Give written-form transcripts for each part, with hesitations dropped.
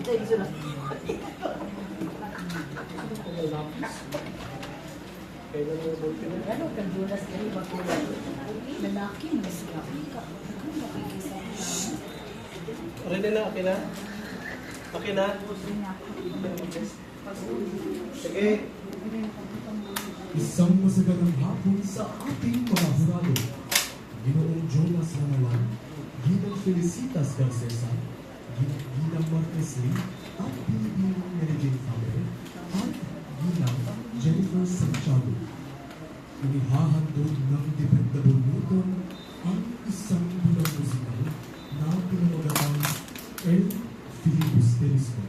Ano kang Jonas kayo magkulay? Lalaki na sila. Ready na? Okay na? Okay na? Sige. Isang masaganang hapon sa ating mga hurado. Ginoong Jonas Manalan, Ginang Felicitas Garcesa, Ginang Marquez Lee, at Pilipinong Mary Jane Family, at Ginang Jennifer Santiago. Inihahandog ng Dependable Newton ang isang bilang musikal na pinamagatang El Filibusterismo.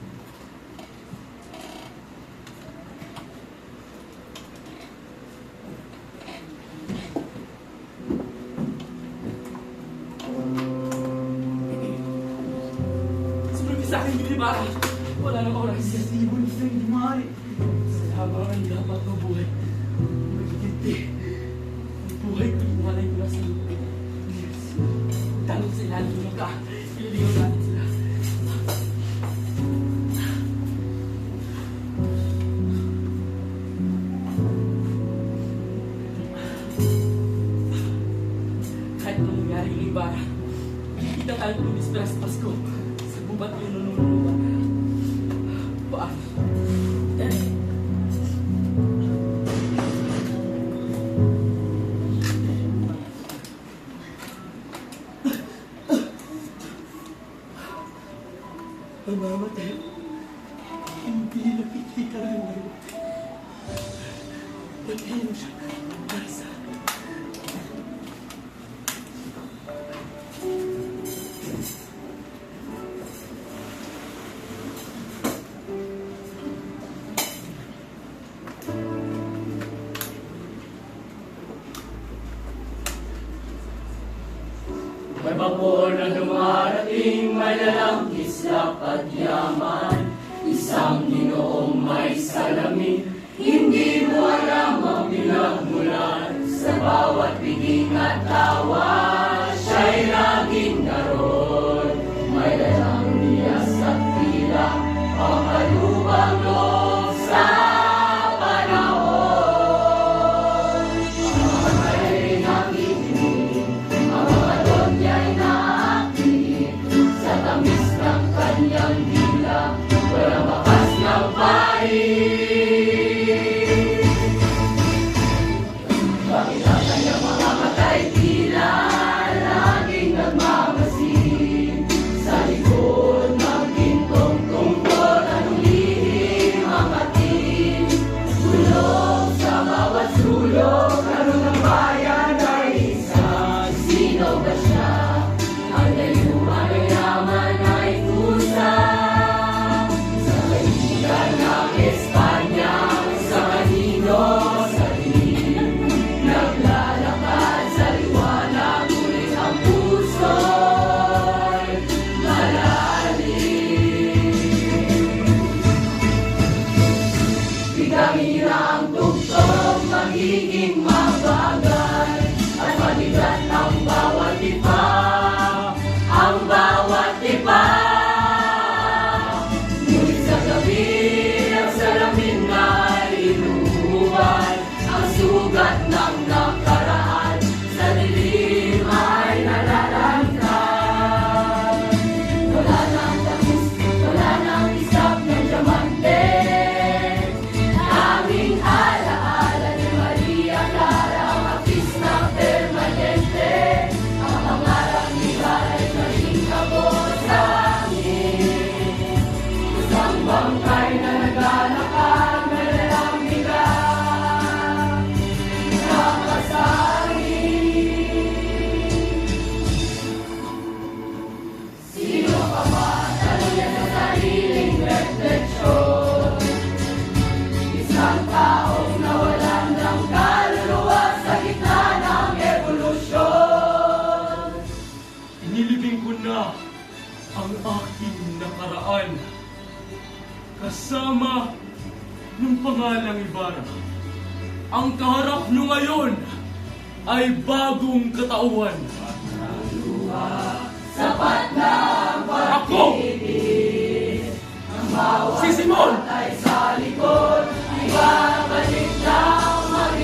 Sa akin, hindi ba? Wala nang oras siya sa ibon sa hindi maaari. Sa habang ang dapat ng buhay, magigiti. Ang buhay ko, iwalay ko na sa lupa. Tanong sa ilalim ng ka, ililigaw natin sila. Kahit anong nangyari ng Ibarra, kita tayo lumispera sa Pasko. Ba't yung nunuluwa? Paano? Mamamatay. Hindi nakikita rin ngayon. Patayin mo siya. Marisa. May bangko na dumarating, may lalang kislap at yaman. Isang Ginoong may salamin, hindi mo alam ang pinagmulan. Sa bawat piging at tawa, siya'y laging naroon. May lalang niyas at tila, ang kalubang loob sa panahon. Ang mga may nakikinig, ang mga donya'y naakit sa tamis ng kanyang dila, walang bakas ng pait. Bakit ang kanyang mga matay tila laging nagmamasid sa likod ng gintong tungkol? Anong lihim ang ating tulog sa bawat sulok? Ano ng bayan ay isa? Sino ba siya? Ang layuan ay yaman ay kusa. Sa kaibigan ng Espanya, sa kanino sa dilim, naglalakad sa liwanag, ngunit ang puso'y malalim. Bigamira ang tugtog, magiging mabagal, at mabigat ang bawat ipa, ang bawat ipa. Ngunit sa gabi, ang salamin ay inuuban, ang sugat ng nakaraan sa dilim ay nalalantad. Wala nang tamis, wala nang isap ng diamante, aming alaala ni Maria Clara, ang artista permanente. Ang pangarap ni Baray naging kabosangin. Isang bangkay na naglalakad, may lalang bigat, nakasangin. Sino ka ba? Tanong niya sa sariling refleksyon. Isang taong nawalan ng kaluluwa sa gitna ng evolusyon. Inilibing ko na ang aking nakaraan kasama ng pangalang Ibarra. Ang kaharap nyo ngayon ay bagong katauhan. Sapat na ang Ako pag-ibig, Simon! Ay sa likod, ibabalik ng marinig.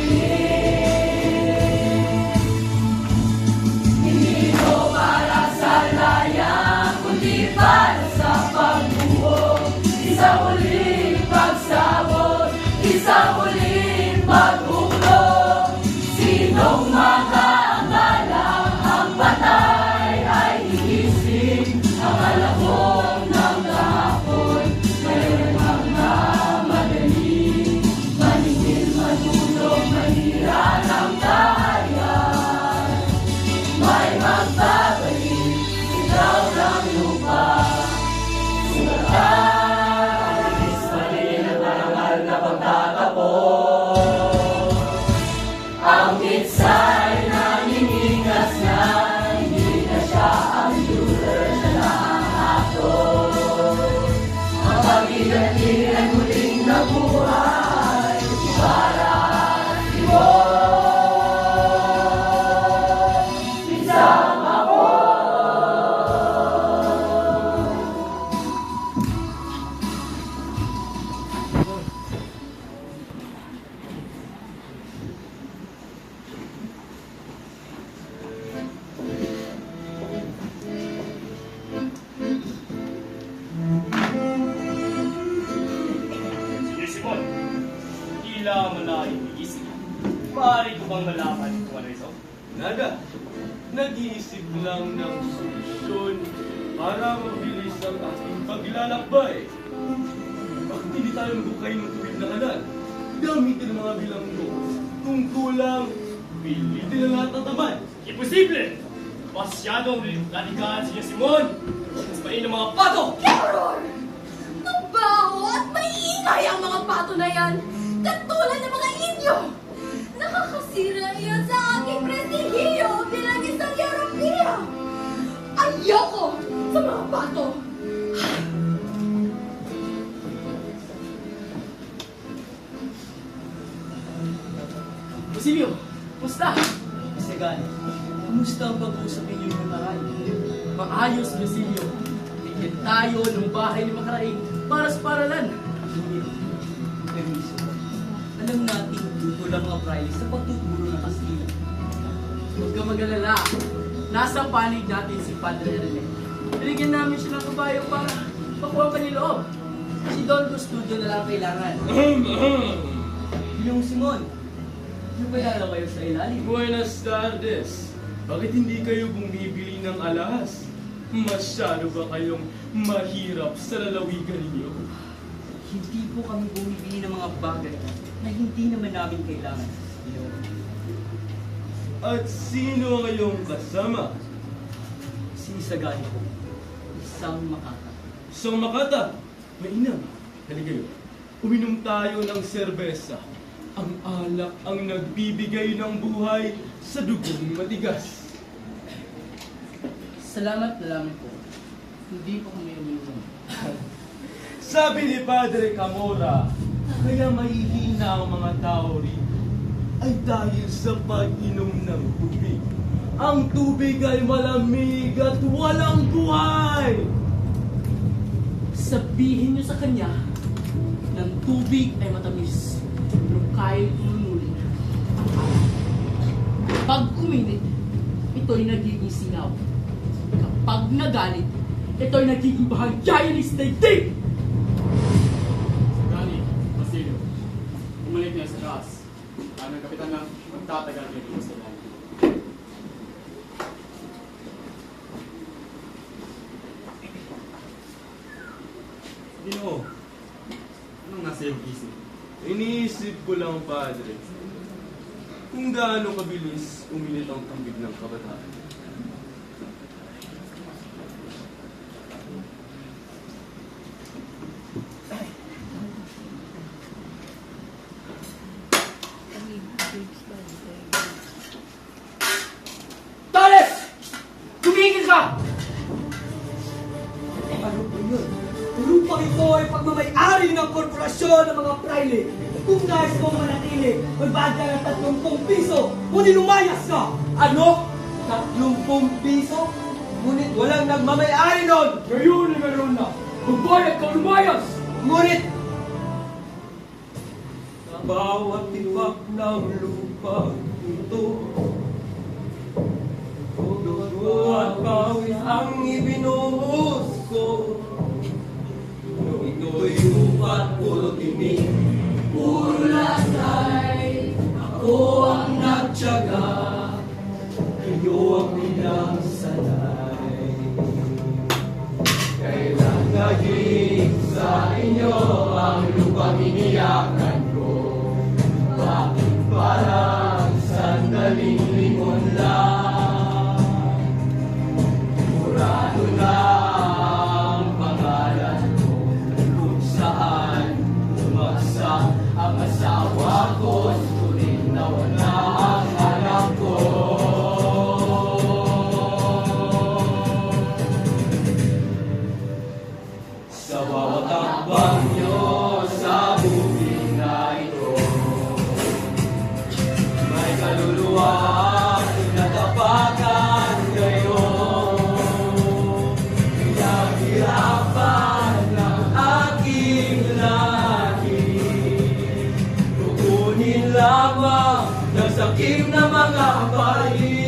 Hindi ito para sa layang, kundi para sa pagbuo. Isang uling pagsabot, isang uling paghuklong. Sinong makaakala ang patay ay igising, ang alabong ng kahapon ngayon ang namadali. Maningil, manulog, manira ng kaharian, may magbabalik ikaw ng lupa. Sugatan, ismalin ang marangal na pagtatapos. Ang pitsa'y nangingigas na, hindi na siya ang lurer na nakahapon. Ang pag-iganti ay muling nabuhay para Simon. Isang ako. Sige, Simon. Tila mo na iniisip. Maaari ko bang malaman kung ano ito? Nada. Nag-iisip lang ng solusyon para mabilis ang ating paglalakbay. Bakit hindi tayo magbukay ng tubig na kanal? Gamitin ang mga bilanggo. Kung kulang, pilitin ang lahat ng tamad. Imposible! Masyadong radikal si Simon! Mas main ng mga pato! Error! Mabaho at maiingay ang mga pato na yan! Katulad ng mga inyo! Nakakasira iyan sa aking prestihiyo bilang isang Europeo! Ayoko sa mga pato! Basilio! Musta? Sagani, kumusta ang pag-uusap ninyo ng nakaraan? Maayos, Basilio. Bigyan tayo ng bahay ni Makaraig para sa paralan. Permiso. Alam natin dito lang ang Praile sa pagtuturo ng Kastila. Huwag ka mag-alala. Nasa panig natin si Padre Rene. Binigyan namin siya ng kabayo para makuha pa ni loob. Si Don Custodio na lang kailangan. Yung Simon, napalala kayo sa ilalim. Buenas tardes. Bakit hindi kayo bumibili ng alahas? Masyado ba kayong mahirap sa lalawigan ninyo? Hindi po kami bumibili ng mga bagay na hindi naman namin kailangan. At sino ang iyong kasama? Si Sagani po, isang makata. Isang makata. Mainam. Halikayo. Uminom tayo ng serbesa. Ang alak ang nagbibigay ng buhay sa dugong matigas. Salamat na lang po. Hindi po kami uminom. Sabi ni Padre Camora, kaya mahihina ang mga tao rito ay dahil sa pag-inom ng tubig. Ang tubig ay malamig at walang buhay! Sabihin niyo sa kanya ng tubig ay matamis, pero kaya tulunin. Pag uminit, ito'y nagiging singaw. Kapag nagalit, ito'y nagiging bahagya ni daigdig! Gani, Basilio, bumalik niya sa taas. Ang kapitan na magtatagal dito sa bahay. Ginoo, Anong nasa iyong isip? iniisip ko lang, Padre, kung gaano kabilis uminit ang tubig ng kabataan. Torres! Tumigil ka! Ano ba yun? Lupang ito ay pagmamayari ng korporasyon ng mga praile. Kung nais mong manatili, magbayad ka ng 30 piso, ngunit lumayas ka! Ano? 30 piso? Ngunit walang nagmamayari nun! Ngayon na meron na! Magbayad ka lumayas! Ngunit bawat tibak ng lupa ito. Dugo at pawis ang ibinuhos ko. Nung ito'y lupa't puro tinig, puro lasay, ako ang nagtyaga, kayo ang bilang sanay. Kailan naging sa inyo ang lupang iniyakan ko? Bakit parang sandaling lingon lang? Murado na ang pangalan ko, kung saan umagsak ang asawa ko, sulit na wala ang anak ko. Sa bawat takbang nyo sa bukid na ito, may kaluluwa natapakan kayo. Pinaghirapan ng aking lahi, tukunin lamang ng sakit na mga bali.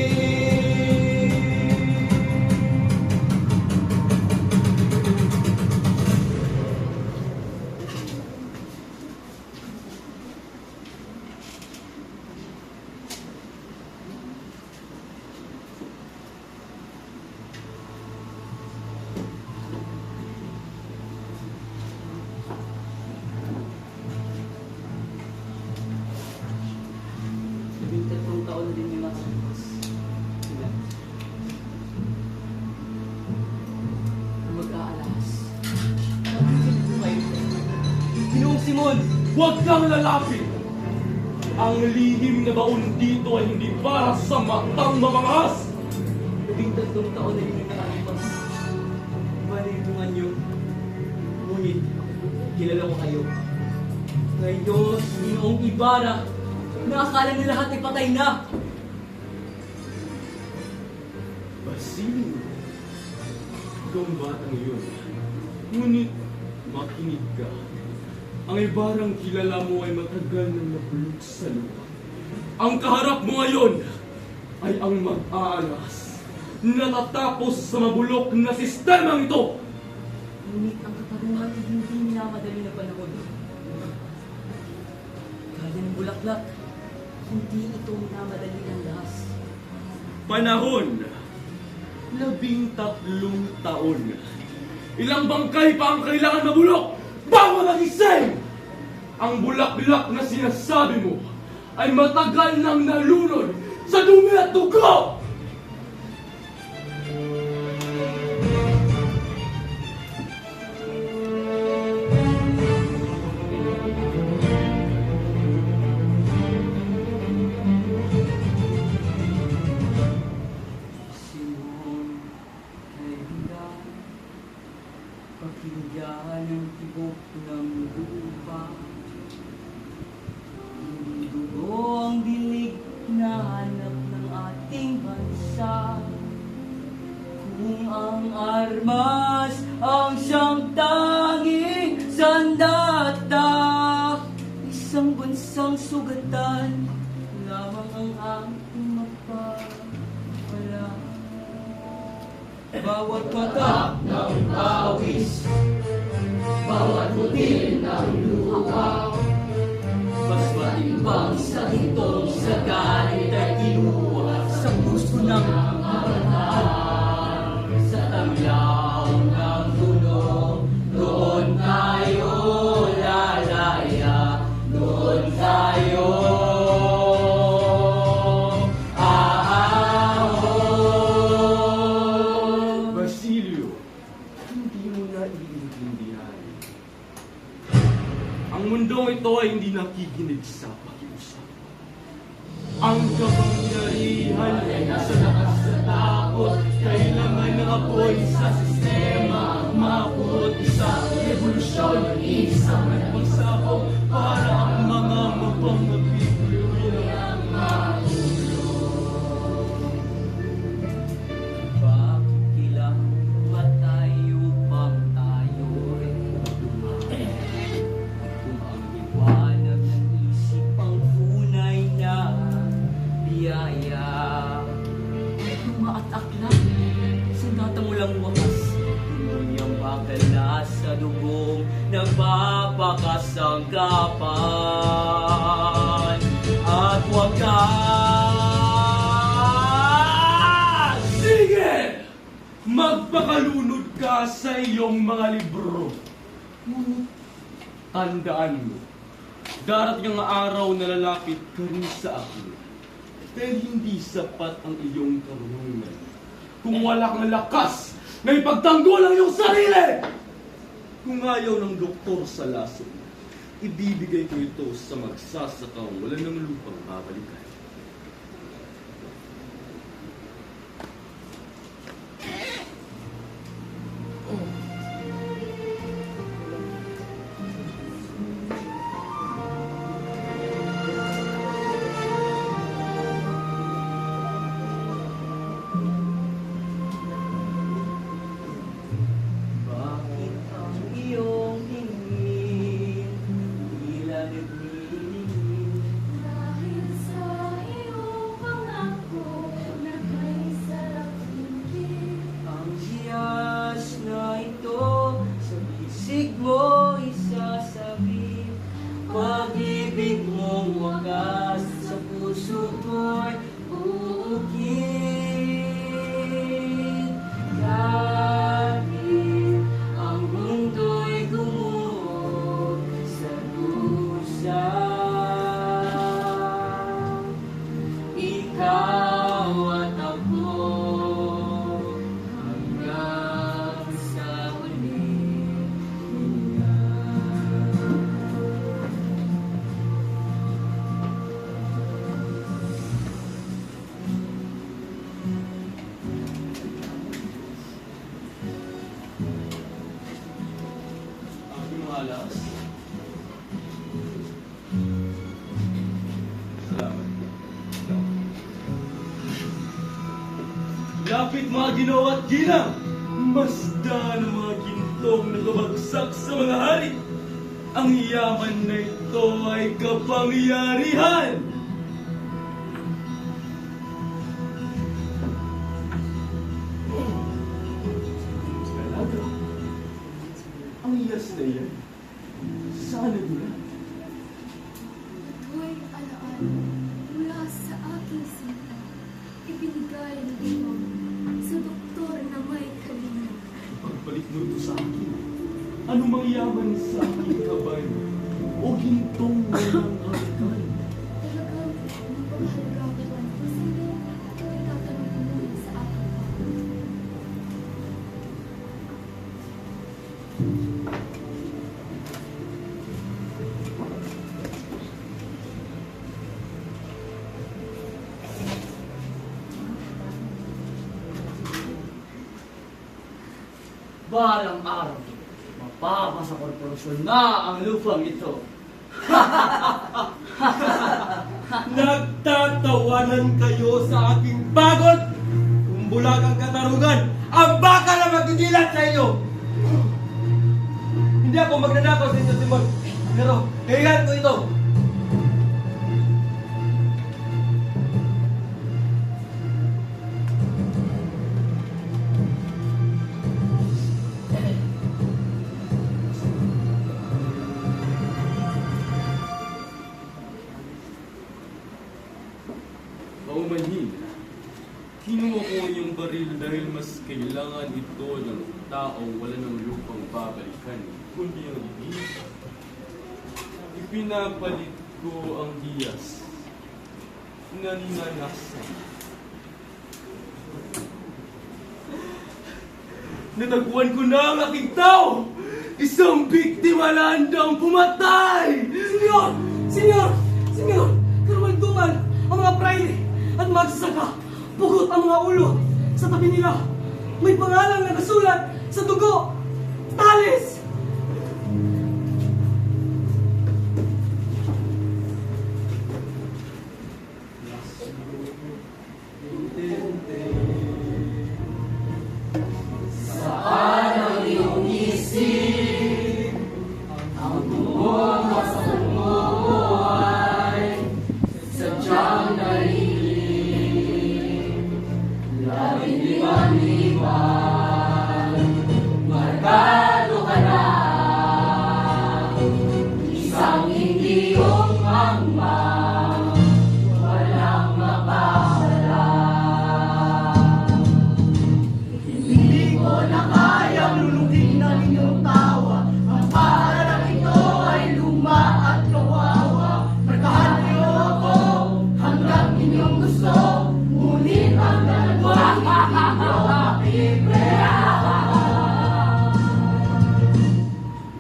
Tatlong taon na din yung nakalipas. Mag-aalas. Bakit po kayo? Ginoong Simon! Huwag kang lalapit! Ang lihim na baon dito ay hindi para sa matang mamangas! 13 taon na din yung nakalipas. Balibungan niyo. Ngunit, kilala ko kayo. Ngayon, Ginoong Ibarra, nakakala niya lahat ay patay na. Basilio, ikaw ang batang iyon. Ngunit, makinig ka. Ang ibarang kilala mo ay matagal na nabulok sa lupa. Ang kaharap mo ngayon ay ang mag-aalas. Natatapos sa mabulok na sistemang ito. Ngunit ang katarungan ay hindi minamadali na panahon. Kaya ng bulaklak, hindi ito minamadali ng lahas. Panahon, 13 taon. Ilang bangkay pa ang kailangan mabulok bago magising! Ang bulaklak na sinasabi mo ay matagal nang nalunod sa dumi at dugo! Simon, kaibigan, pakinggan ang tibok ng lupa. Hindi dugo ang dilig na hanap ng ating bansa. Kung ang armas ang siyang tanging sandata, isang bansang sugatan lamang ang ating magpapala. Bawat patak ng pawis, bawat butil ng luha, mas matimbang sa hitong sa galit ay kinuha sa puso ng mahal. Sa tanglaw ng tulong, doon tayo lalaya, doon tayo aahon. Basilio, hindi mo na iintindihan. Ang mundong ito ay hindi nakikinig sa pakiusap. Ang kapangyarihan ay nasa lakas sa takot. Kailangan ng apoy sa sistema. Maapot sa revolusyon. Isang nagpagsabog para ang mga mabang mapipiliin ang bakit kailangan matayo pang tayo rin? Kung ang liwanag ng isip aklat. Sandata mo lang wakas. Ngunyan bakal na sa dugong nagpapakasangkapan. At wakas! Sige! Magpakalunod ka sa iyong mga libro. Ngunit tandaan mo, darating ang araw na lalapit ka rin sa akin. Pero hindi sapat ang iyong karunungan kung wala kang lakas na ipagtanggol ang iyong sarili! Kung ayaw ng doktor sa lason, ibibigay ko ito sa magsasakang wala ng lupang babalikan. Bakit ang iyong hingin tila naglilingin? Dahil sa iyong pangako na may sarap tingin. Ang hiyas na ito sa bisig mo isasabi. Pag-ibig mong wakas sa puso mo'y uukit. Kahit ang mundo'y gumuho sa dusa, ikaw at ako hanggang sa huling hininga. Aking mga alas. Salamat. Lapit mga ginawa at ginang! Masdan ang mga gintong na kabagsak sa mga hari! Ang yaman na ito ay kapangyarihan! Talaga? Ang iyas na yan? Saan nagmula? Ito'y alaan mula sa aking sinta. Ibinigay ng Diyos sa doktor na may kalina. Pagbalik mo ito sa akin. Ano mang yaman sa aking kabay o gintong walang hanggan? Talagang mapahalaga ko ang posible ito'y tatanong ko muna sa aking Balang araw, mapapasa korporasyon na ang lupang ito. Nagtatawanan kayo sa aking pagod! Kung bulagang katarungan, ang baka na magigilan sa inyo! Hindi ako magnanakaw sa inyo, Simon. Pero, kailan ko ito? Paumanhin, kinuha ko yung baril dahil mas kailangan ito ng taong wala ng lupang babalikan, kundi ang ibig. Ipinapalit ko ang hiyas na ninanasan. Natagpuan ko na ang aking tao! Isang biktima na handang pumatay! Senyor! Senyor! Senyor! Karumalduman ang mga praile at magsasaka. Pugot ang mga ulo. Sa tabi nila, may pangalang nakasulat sa dugo. Talis! Sadyang narinig, labing panliwan. Markado ka na, isang hindi umangma, walang mapawala. Hindi ko na kayang lulugin ng inyong tawa. Ang parang ito ay luma at kawawa. Markahan niyo ako hanggang inyong gusto, ngunit hanggang buhay hindi niyo mapiprera.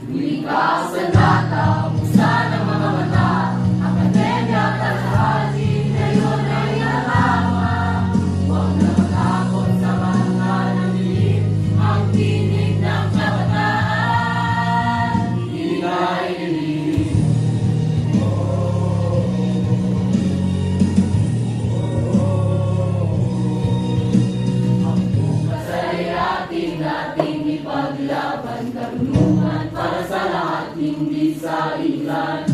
Wika sa data, usa ng mga mata, akademya at alhali, ngayon ay natama. Huwag na matakot sa mga namilit, ang tinig ng kabataan, hinay-inig. Ang bukas ay ating ipaglaban, karunungan para sa lahat, hindi sa ilan.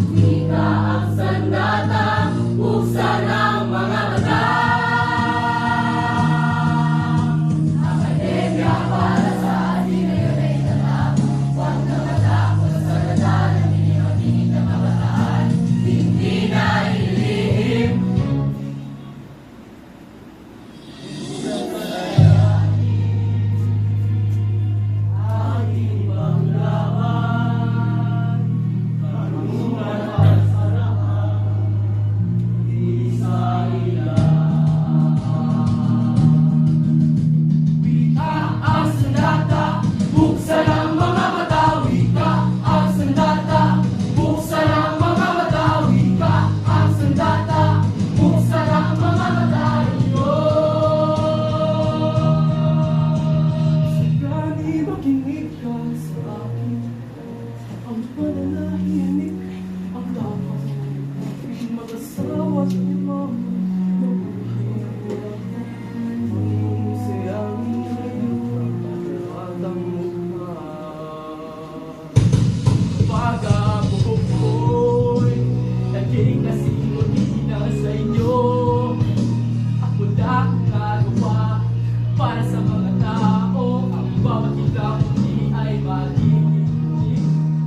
Wika ang sandata, buksan ang mga mata. Akademya para sa atin, ngayon ay natama. Huwag na matakot sa ladanan, inimatingin ng kabataan, hindi na ilihim. Ating paglaban, karunungan para sa lahat, hindi sa ilan. Wika ang sandata, buksan ang mga mata. Wika ang sandata, buksan ang mga mata. Wika ang sandata, buksan ang mga mata. Gani makinig ka sa akin, ang pananahimik ang dapat. Hindi mag-asawa sa imam, mabuhay ang sayang at ang mukha. Pag ako po'y naging kasinunina sa inyo, ako na nagawa para sa mga tao. Ang bawat kita kundi ay magiging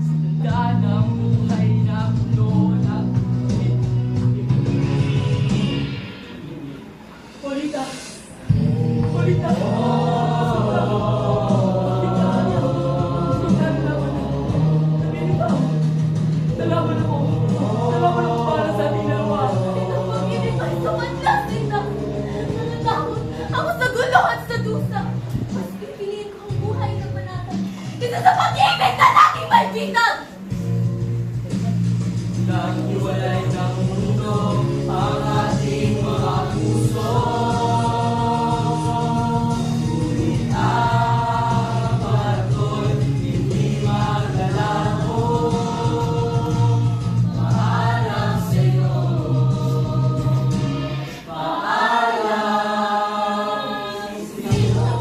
sa tanda ng buhay na puno ng Polita! Polita! Nalaman ako para sa ating dalawa. Ang pag-ibig ay sumadlasing na. Natatakot ako sa gulo at sa dusa. Mas pipiliin ko ang buhay ng manatag kaysa sa pag-ibig na laging may bitag. Naghiwalay ng mundo ang ating mga puso. Ngunit ang paraton hindi maglalaho. Paalam sa'yo, paalam sa'yo.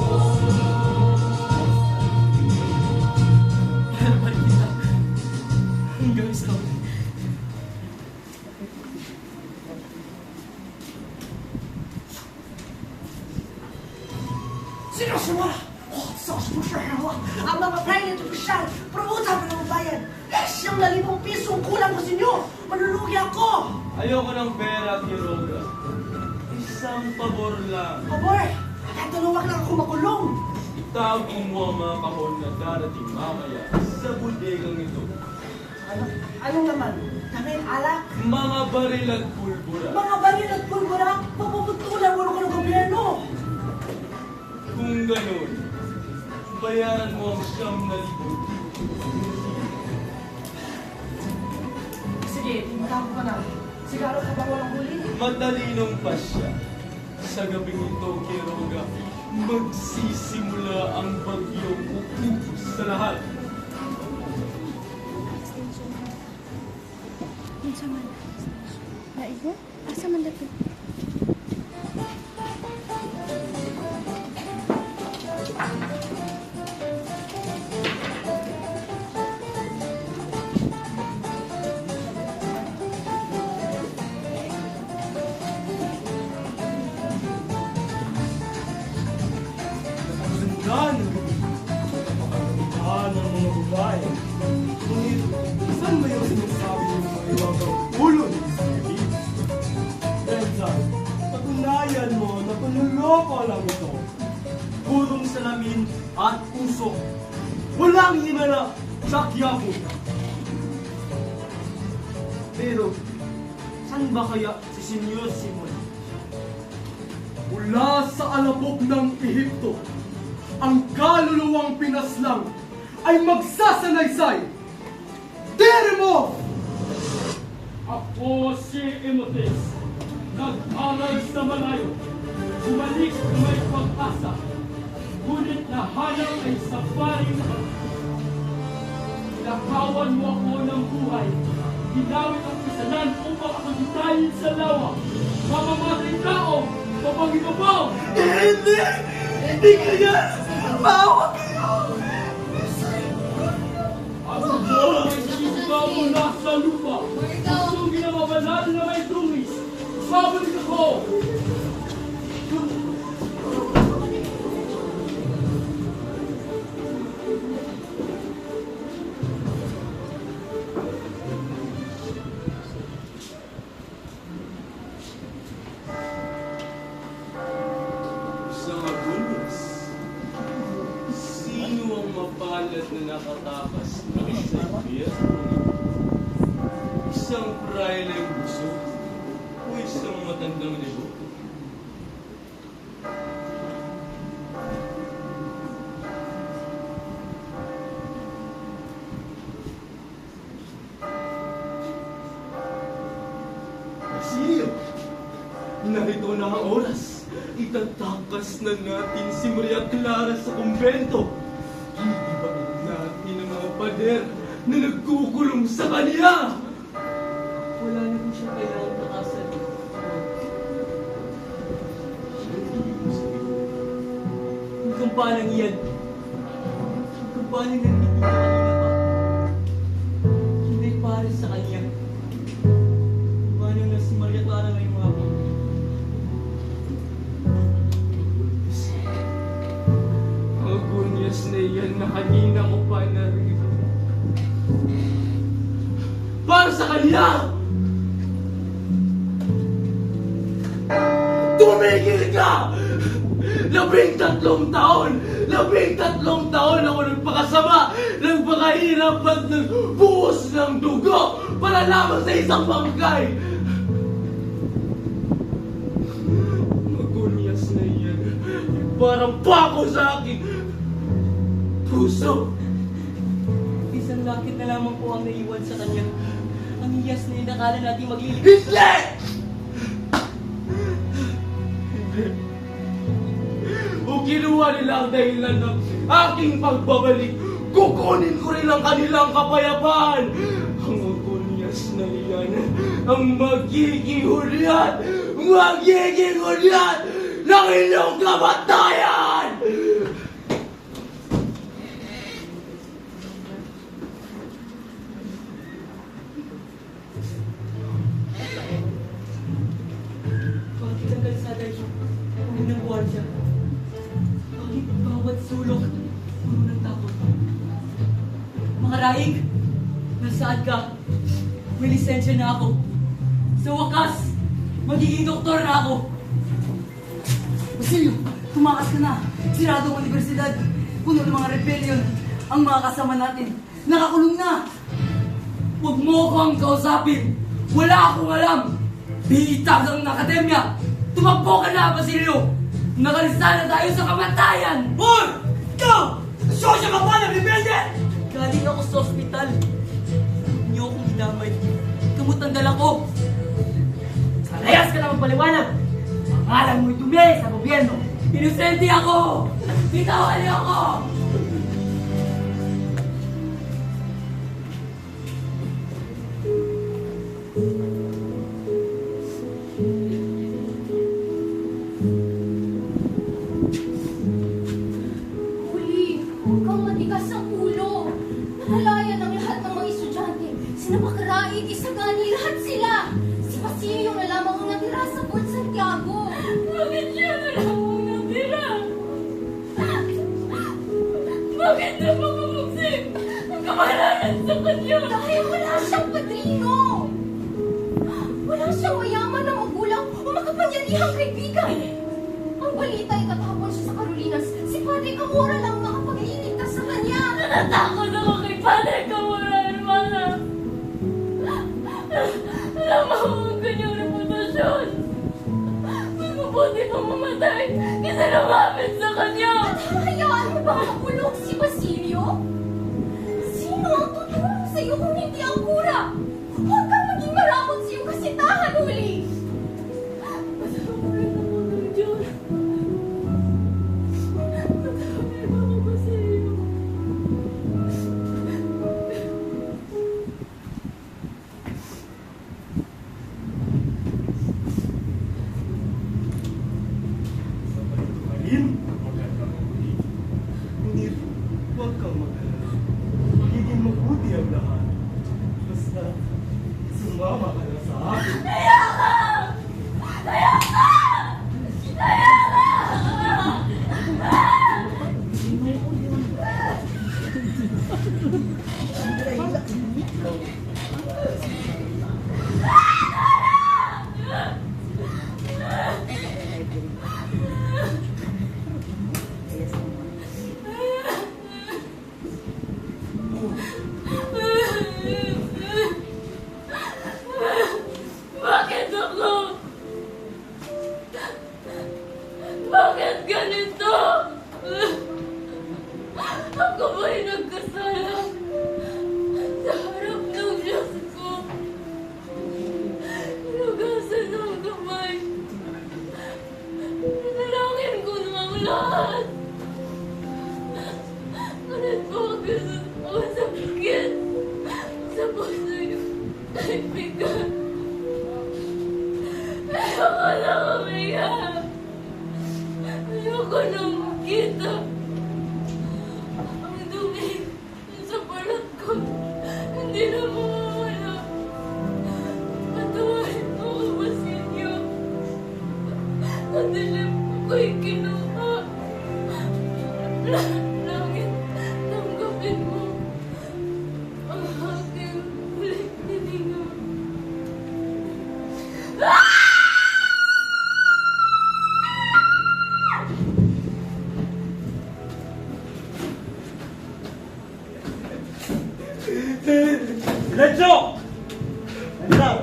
Harapan kita hanggang sa huli. Sinusimula! Sos mo siya ang mga private official, promoter pa ng bayan. Siyang na 5 piso ang kulang ko sa inyo. Malulugi ako. Ayoko ng pera, Quiroga. Isang pabor lang. Aboy, natulungan lang ako makulong. Itago mo ang mga kahon na darating mamaya sa budegang ito. Anong naman? Kami alak, Mga baril at pulbura. mga baril at pulbura, mapuputulan mo ng gobyerno. Kung ganun, bayaran mo ang 9,000. Sige, tingnan ko ka na. Sigaro ka ba walang huli? Matalinong pa siya. Sa gabing ito, Quiroga, magsisimula ang bagyong uupos sa lahat. Unsa man? Naigo? Asa man dato? Ulan! Napakaganda ng mga babae. Ngunit, saan ba yung sinasabi ng mga iwagang ulo ni Isabel? Renza, patunayan mo na panuloko lang ito. Purong salamin at usok. Walang himala sa Quiapo. Pero, saan ba kaya si Senyor Simon? Mula sa alabok ng Ehipto, ang kaluluwang pinaslang ay magsasanaysay. Tere mo! Ako si Emotes, nag-aral sa malayo, bumalik na may pag-asa, ngunit nahanap ay sa paring nakawan mo ako ng buhay, ginawit ang pisanan upang ako ditayin sa lawa, mamamatay tao, papangibabaw! Hindi! Hindi kaya! Maawa kayo! Ang buhay ay sisipa mula sa lupa, ang ginamabanal na may tungis, babalik ako! Isang agunos. Sino ang mapalad na nakatakas ng isang biyerno? Isang praileng busog o isang matandang devoto? Basilio, narito na ang oras. Itatakas na natin si Maria Clara sa kumbento. Iibain natin ang mga pader na nagkukulong sa kanya. Wala na po siya kailangan takasan. Ang kampanang iyan. Ang kampanang narinig niya kanina pa. Hindi para sa kanya. Kampanang na si Maria Clara ngayong hapon. Agunyas na iyan na kanina ko pa narito. Para sa kanya! Tumigil ka! 13 taon! 13 taon ako nagpakasama, nagpakahirap at nagbuhos ng dugo para lamang sa isang bangkay! Magunyas na iyan, parang pako sa aking puso! Isang lakit na lamang po ang naiwan sa kanya. Ang iyas na inakala natin magliligtas. Hindi! O kinuha nila ang dahilan ng aking pagbabalik, kukunin ko rin ang kanilang kapayapaan. Ang agunyas na iyan ang magiging hulyat ng inyong kamatayan! Bakit ang kalsada niyo? Puno ng gwardiya. Bakit bawat sulok puno ng takot? Mga raig, nasaan ka? May lisensya na ako. Sa wakas, magiging doktor na ako. Basilio, tumakas ka na. Sirado ang universidad. Puno ng mga rebellion. Ang mga kasama natin, nakakulong na. Huwag mo akong kausapin. Wala akong alam. Bitag ang akademya! Tumakbo ka na, Basilio! Nakalista na tayo sa kamatayan! Hoy! Ikaw! Sosya ka ba ng rebelde? Galing ako sa ospital. Huwag niyo akong ginamay. Gamot ang dala ko. Salayas ka na magpaliwanag! Pangalan mo'y dumi sa gobyerno. Inosente ako! Bitawan niyo ako! Huli, huwag kang matigas ang ulo. Nalalayan ang lahat ng mga estudyante. Sina Bacaraig, Isagani, lahat sila. Si Basilio na lamang ang natira sa Fort Santiago. Bakit siya na lamang natira? Bakit na magbubuksik ang kamalanan sa kanya? Dahil wala siyang padrino. Wala siyang mayaman na magulang o makapangyarihang kaibigan. Ang balita ay katapon siya sa Carolinas. Si Padre Camora lang makapagliligtas sa kanya. Natatakot ako kay Padre Camora, hermana. Alam mo ang kanyang reputasyon. Mas mabuti pang mamatay kaysa lumapit sa kanya. At hayaan mo ba makulong si Basilio? Sino ang tutulong sa iyo kung hindi ang kura? Huwag kang maging maramot sa iyong kasitahan uli. Masalamulit ako ng Diyos. Matawin mo ako, Basilio. Alin? Ngunit huwag kang mag-alala. Magiging mabuti ang lahat. Basta sumama ka na sa akin. Bakit ako? Bakit ganito? Ako ba'y nagkasala sa harap ng Diyos ko? Inugasan ng kamay. Pinalangin ko ng lahat. Ngunit bakit ako sa bigit? Sa puso yung kaibigan. Ayoko na umiyak. Ayoko na makita. Ang dumi sa balat ko hindi na mawawala. Patawarin mo ko, Basilio. Ang dilim ko'y kinuha. Langit, tanggapin mo ang aking huling hininga. Silencio! General!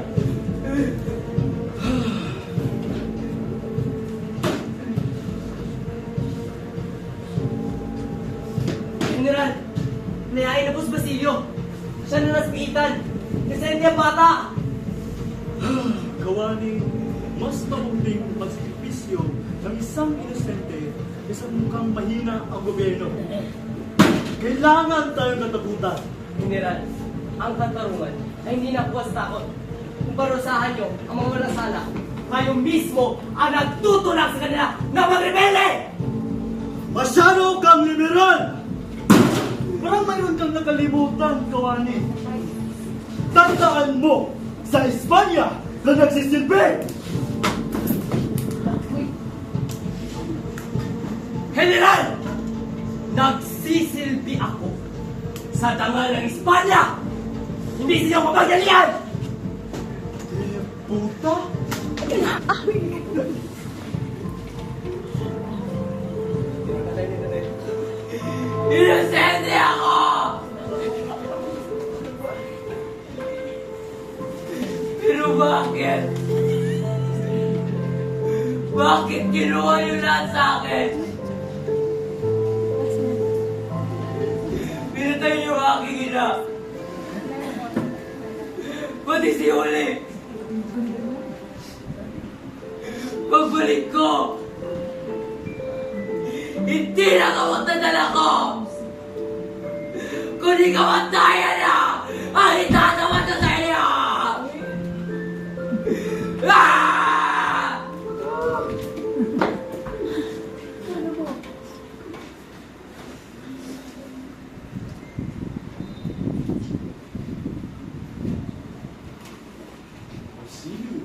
General, nayain na po si Basilio. Siya na naspitan. Kasi hindi ang bata. Gawaning mas mabuting pagsakripisyo ng isang inosente kaysa mukhang mahina ang gobyerno. Kailangan tayong katakutan. General, ang katarungan ay hindi nakuha sa takot. Kung parusahan nyo ang mga malasala, kayo mismo ang nagtutulak sa kanila na magrebelde! Masyado kang liberal! Parang mayroon kang nakalimutan, Kawani. Tandaan mo, sa Espanya na nagsisilbi! General! Nagsisilbi ako sa dangal ng Espanya! Hindi siya mapagalian! Puta? Inosente ako! Pero bakit? Bakit ginawa niyo lahat sa akin? Pinatay niyo ang aking ina. Pati si Uli. Pagbalik ko, hindi na kamatadala ko! Kundi kamatayan na ang itatawad na sa inyo! Ah! Basilio.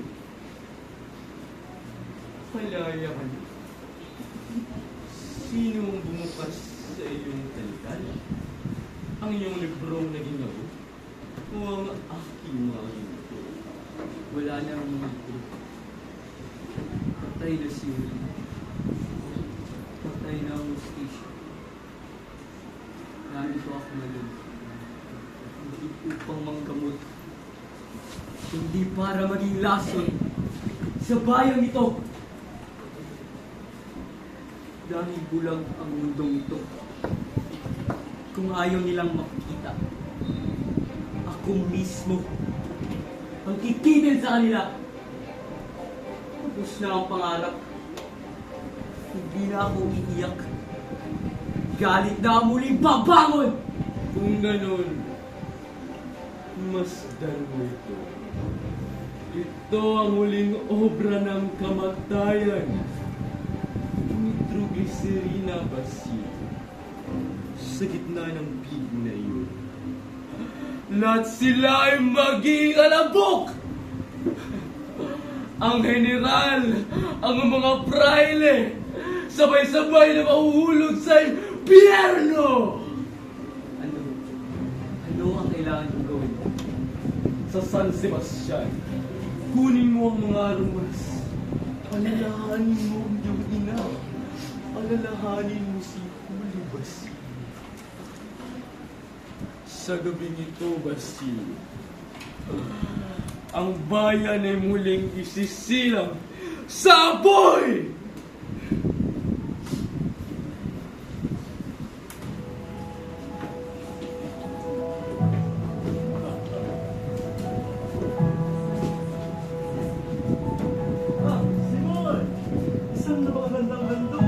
Malaya ka niyo. Sino ang bumukas sa iyong talikan? Ang iyong librong na ginawa? O ang aking mga ginto? Wala na ang mga ito. Patay na si Uli. Patay na ang station. Narito ako ngayon. Hindi upang manggamot. Hindi para maging lason sa bayang ito. Dahil bulag ang mundong ito. Kung ayaw nilang makikita, ako mismo ang titigil sa kanila. Tapos na ang pangarap. Hindi na ako iiyak. Galit na ang muling babangon! Kung ganon, masdan mo ito. Ito ang huling obra ng kamatayan ni Triglycerina Basil. Sa gitna ng pig na iyon, lahat sila ay maging alabok! Ang general, ang mga praile, sabay-sabay na mahuhulog sa impyerno! Ano ang kailangan kong gawin? Sa San Sebastian, kunin mo ang mga armas. Alalahanin mo ang iyong ina. Alalahanin mo si Huli Basil. Sa gabing ito, Basil, ang bayan ay muling isisilang sa apoy! Simon! Isang napakagandang bando.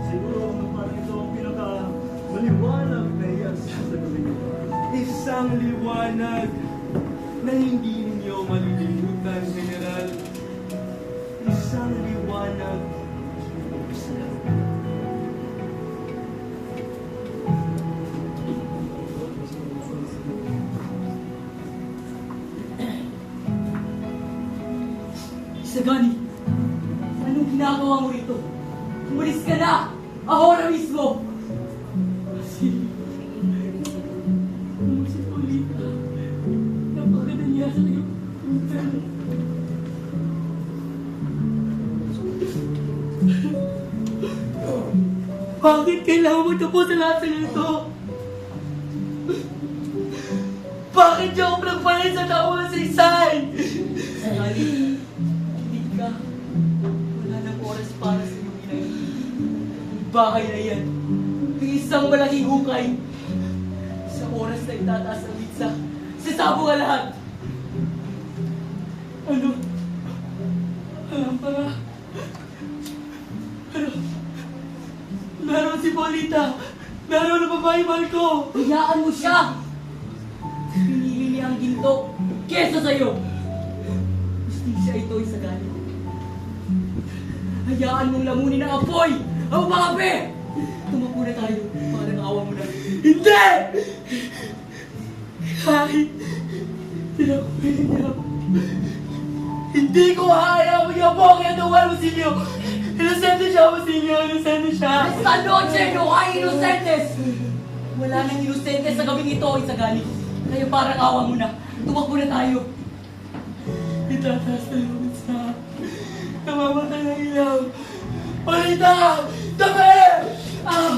Siguro parang ito ang pinaka-maliwanag na iyas sa gawin ito. Isang liwanag na hindi ninyo malilimutan, General. Isang liwanag sa lahat. Isagani, anong ginagawa mo rito? Umalis ka na! Ahora mismo! Kasi, si Polita, napakaganda niya sa iyo. Bakit kailangan mo tapos sa lahat ng ito? Bakit niyo ako pinagpalit sa tao ng saysay? Isagani, hindi ka. Wala nang oras para sa iyong inay. Ang bahay na yan, yung isang malaking hukay. Sa oras na itataas ang pizza, sasabog ka lahat. Ano? Alam pa nga. Ano? Meron si Polita. Meron na babae mahal ko. Hayaan mo siya. Pinili niya ang ginto kesa sa'yo. Justisya ito, Isagani. Hayaan mong lamunin ng apoy ang mga be! Tumakbo na tayo. Parang awa mo na. Hindi! Kahit tinakpin niya ako. Hindi ko hayaan mo yung apoy ang tuwal mo sinyo. Inosente siya mo sinyo. Inosente siya. Esta noche no hay inocentes! Wala nang inosente sa gabing ito, Isagani. Kaya parang awa mo na. Tumakbo na tayo. Itataas na yung isa. Namamatay ng ilaw. Polita! Tabi! Ah!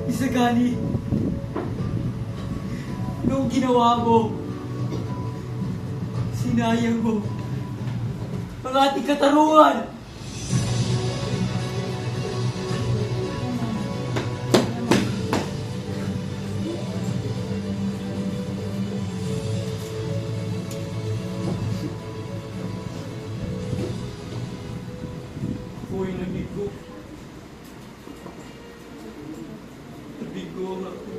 Isagani, anong ginawa mo? Sinayang mo ang ating katarungan! Ako'y nabigo. Nabigo ako.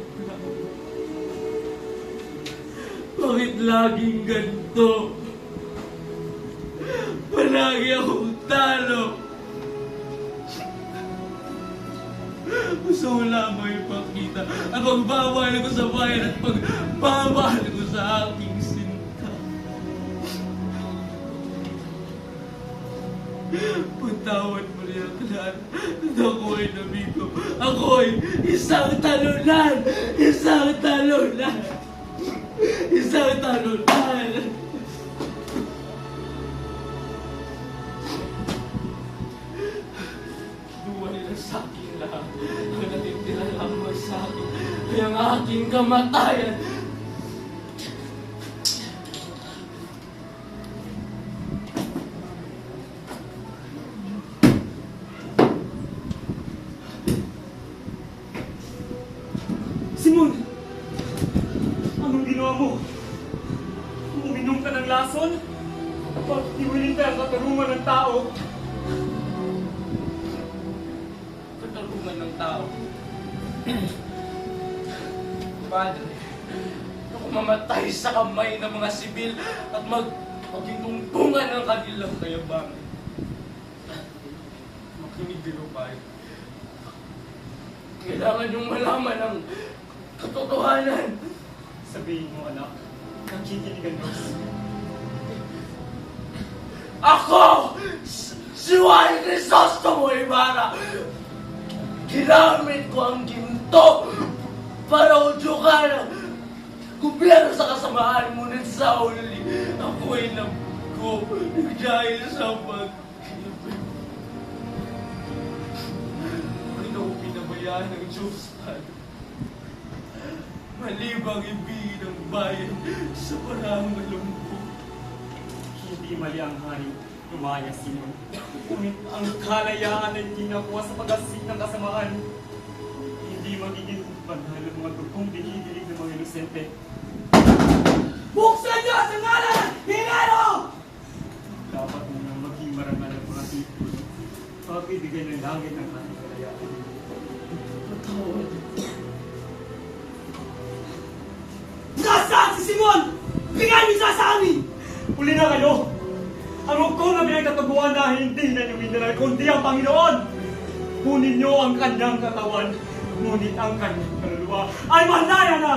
Bakit laging ganito? Palagi akong talo. Gusto ko lamang ipakita ang pagbabahal ko sa bayan at pagbabahal ko sa aking sinta. Patawad mo rin ang lahat. Ako'y namigo. Ako'y isang talunan! Isang talunan! Isang talunan! Duwan nila sa akin lahat. Ang natitira lamang sa akin ay ang aking kamatayan. Simon! Anong ginawa mo? Uminom ka ng lason? Pag-iwilin ka ang katarungan ng tao? Katarungan ng tao. Padre, ako mamatay sa kamay ng mga sibil at magtungtungan ng kanilang kayabangan. Makinig din pa. Kailangan niyong malaman ang katotohanan. Sabihin mo, anak, nakikinig ang Diyos. Ako! Si Juan Crisostomo Ibarra! Ginamit ko ang ginto para udyukan ang gobyerno sa kasamaan, ngunit sa uli ako'y nabgo dahil sa pag-ibig. Bakit ako pinabayaan ng Diyos, Padre? Malibang ibigin ang bayan sa parang malungkot. Hindi mali ang hari, lumaya Simon. Ngunit ang kalayaan ay hindi nakuha sa pag-asik ng kasamaan. Hindi magiging banal ang mga dugong dinidilig ng mga inosente. Buksan niyo sa ngalan ng Hingero! Dapat mo nang maging marangal ang mga titulo. Pag-ibigay ng langit ang ating kalayaan. Patawad. Nasaan si Simon? Bigyan niyo siya sa amin! Uli na kayo! Ang hukom na pinagtataguan na hindi na inyong inalay, kundi ang Panginoon! Kunin niyo ang kanyang katawan, ngunit ang kanyang kaluluwa ay malaya na!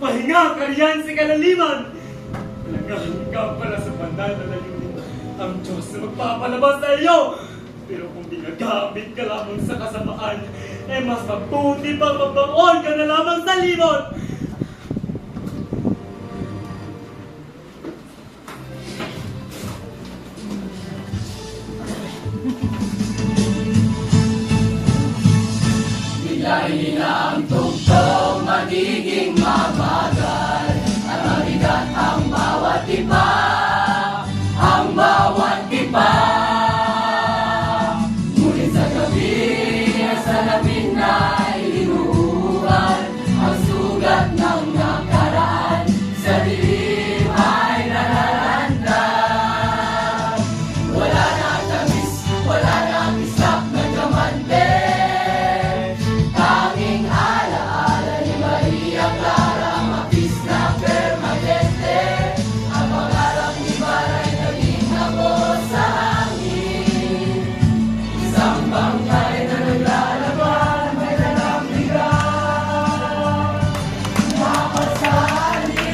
Pahinga ka riyan sa kalaliman! Talagang ikaw pala sa banal na layunin ang Diyos na magpapalabas sa iyo! Pero kung ginagamit ka lamang sa kasamaan, eh mas mabuti pang magbaon ka na lamang sa limon! Biglayin na ang tugtog, magiging mabagal at mabigat ang bawat iba, ang bawat iba. Ngunit sa gabi, ang salamin na ilinuugan, ang sugat ng nakaraan, sa dilim ay nararamdam. Wala na ang tamis, wala na ang isak na diamante. Tanging alaala ni Maria Clara, mapis na permanente. Ang pangarap ni Bara'y naging ako sa hangin. Isang bangkay na naglalaban, may dalang bigat. Makasalin.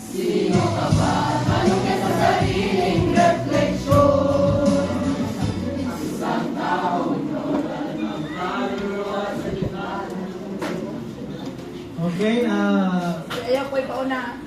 Sino ka ba? Tanong ka sa sariling refleksyon. Isang tao Okay, Ayaw ko'y pauna.